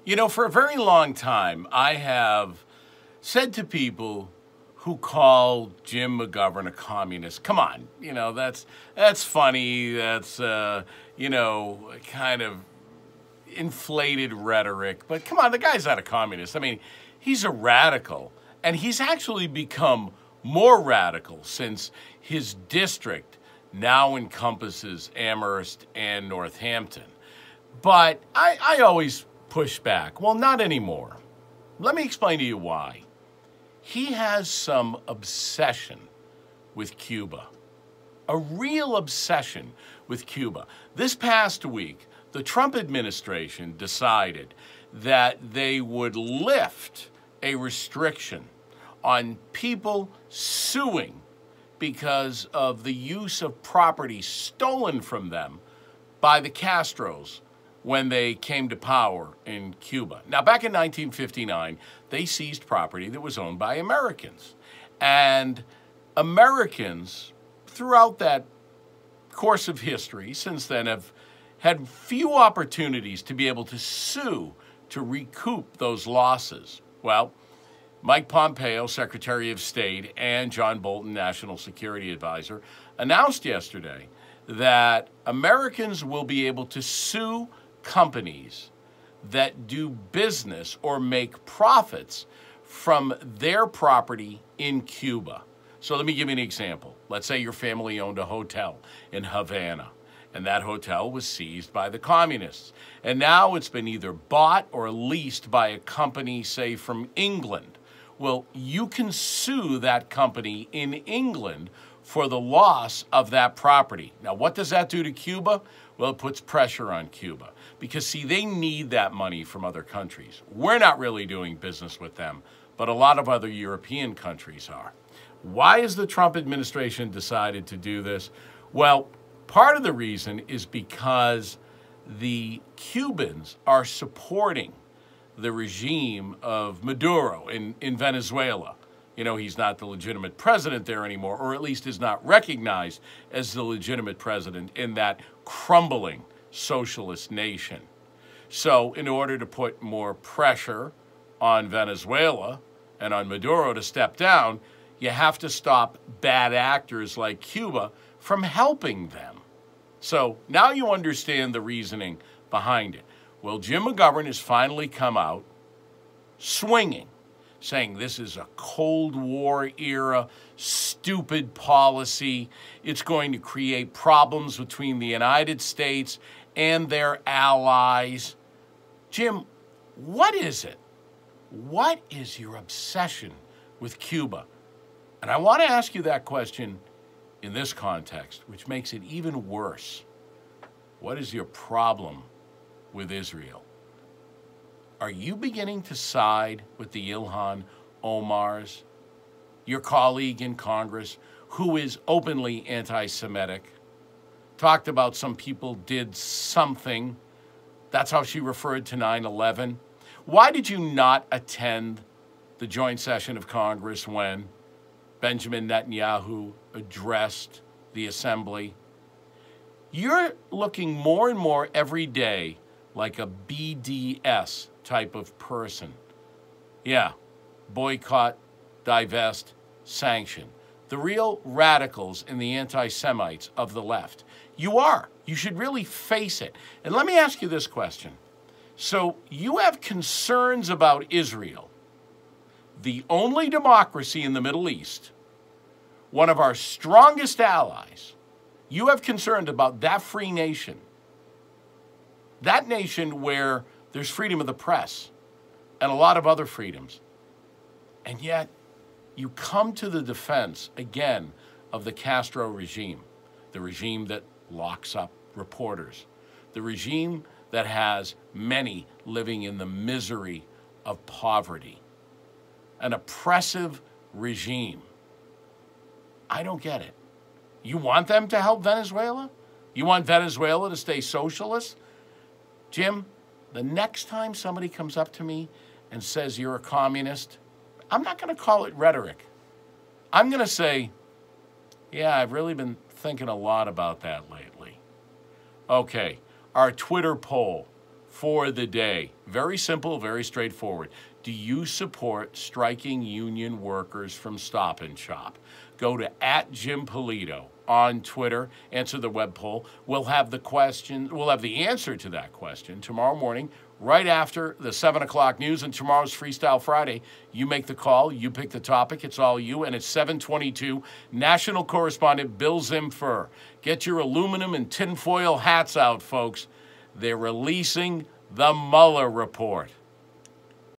You know, for a very long time, I have said to people who call Jim McGovern a communist, come on, that's funny, that's, kind of inflated rhetoric, but come on, the guy's not a communist. I mean, he's a radical, and he's actually become more radical since his district now encompasses Amherst and Northampton. But I always push back. Well, not anymore. Let me explain to you why. He has some obsession with Cuba, a real obsession with Cuba. This past week, the Trump administration decided that they would lift a restriction on people suing because of the use of property stolen from them by the Castros when they came to power in Cuba. Now, back in 1959, they seized property that was owned by Americans. And Americans, throughout that course of history, since then have had few opportunities to be able to sue to recoup those losses. Well, Mike Pompeo, Secretary of State, and John Bolton, National Security Advisor, announced yesterday that Americans will be able to sue companies that do business or make profits from their property in Cuba. So let me give you an example. Let's say your family owned a hotel in Havana, and that hotel was seized by the communists. And now it's been either bought or leased by a company, say, from England. Well, you can sue that company in England for the loss of that property. Now, what does that do to Cuba? Well, it puts pressure on Cuba because, see, they need that money from other countries. We're not really doing business with them, but a lot of other European countries are. Why has the Trump administration decided to do this? Well, part of the reason is because the Cubans are supporting the regime of Maduro in Venezuela. You know, he's not the legitimate president there anymore, or at least is not recognized as the legitimate president in that crumbling socialist nation. So in order to put more pressure on Venezuela and on Maduro to step down, you have to stop bad actors like Cuba from helping them. So now you understand the reasoning behind it. Well, Jim McGovern has finally come out swinging, saying this is a Cold War era stupid policy. It's going to create problems between the United States and their allies. Jim, what is it? What is your obsession with Cuba? And I want to ask you that question in this context, which makes it even worse. What is your problem with Israel? Are you beginning to side with the Ilhan Omars, your colleague in Congress, who is openly anti-Semitic, talked about some people did something? That's how she referred to 9/11. Why did you not attend the joint session of Congress when Benjamin Netanyahu addressed the assembly? You're looking more and more every day like a BDS type of person. Yeah, boycott, divest, sanction. The real radicals and the anti-Semites of the left. You are. You should really face it. And let me ask you this question. So you have concerns about Israel, the only democracy in the Middle East, one of our strongest allies. You have concerns about that free nation, that nation where there's freedom of the press and a lot of other freedoms. And yet you come to the defense, again, of the Castro regime, the regime that locks up reporters, the regime that has many living in the misery of poverty, an oppressive regime. I don't get it. You want them to help Venezuela? You want Venezuela to stay socialist? Jim, the next time somebody comes up to me and says you're a communist, I'm not going to call it rhetoric. I'm going to say, yeah, I've really been thinking a lot about that lately. Okay, our Twitter poll for the day. Very simple, very straightforward. Do you support striking union workers from Stop and Shop? Go to @JimPolito on Twitter, answer the web poll. We'll have the answer to that question tomorrow morning, right after the 7 o'clock news, and tomorrow's Freestyle Friday. You make the call, you pick the topic, it's all you, and it's 7:22. National correspondent Bill Zimfer. Get your aluminum and tinfoil hats out, folks. They're releasing the Mueller report.